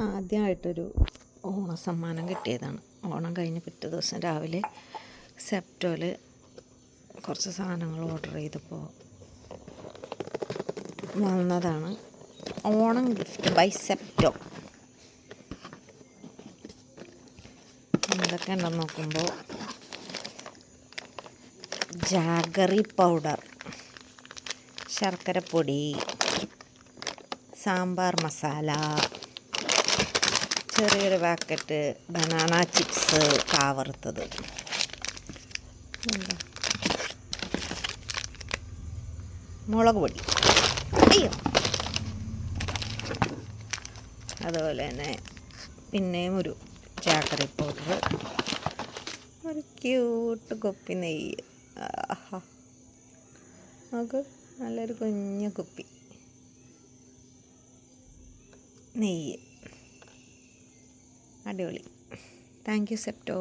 ആദ്യമായിട്ടൊരു ഓണസമ്മാനം കിട്ടിയതാണ്. ഓണം കഴിഞ്ഞ് പിറ്റേ ദിവസം രാവിലെ സെപ്റ്റോയിൽ കുറച്ച് സാധനങ്ങൾ ഓർഡർ ചെയ്തപ്പോൾ വന്നതാണ്. Onam gift by Zepto. എന്തൊക്കെ ഉണ്ടെന്ന് നോക്കുമ്പോൾ ജാഗറി പൗഡർ, ശർക്കരപ്പൊടി, സാമ്പാർ മസാല, ചെറിയൊരു പാക്കറ്റ് ബനാന ചിപ്സ് കാവറുത്തത്, മുളക് പൊടി, അയ്യോ, അതുപോലെ തന്നെ പിന്നെയും ഒരു ജാഗറി പൗഡർ, ഒരു ക്യൂട്ട് കുപ്പി നെയ്യ്. ആഹാ, നമുക്ക് നല്ലൊരു കുഞ്ഞു കുപ്പി നെയ്യ്. അടിപൊളി. Thank you zepto.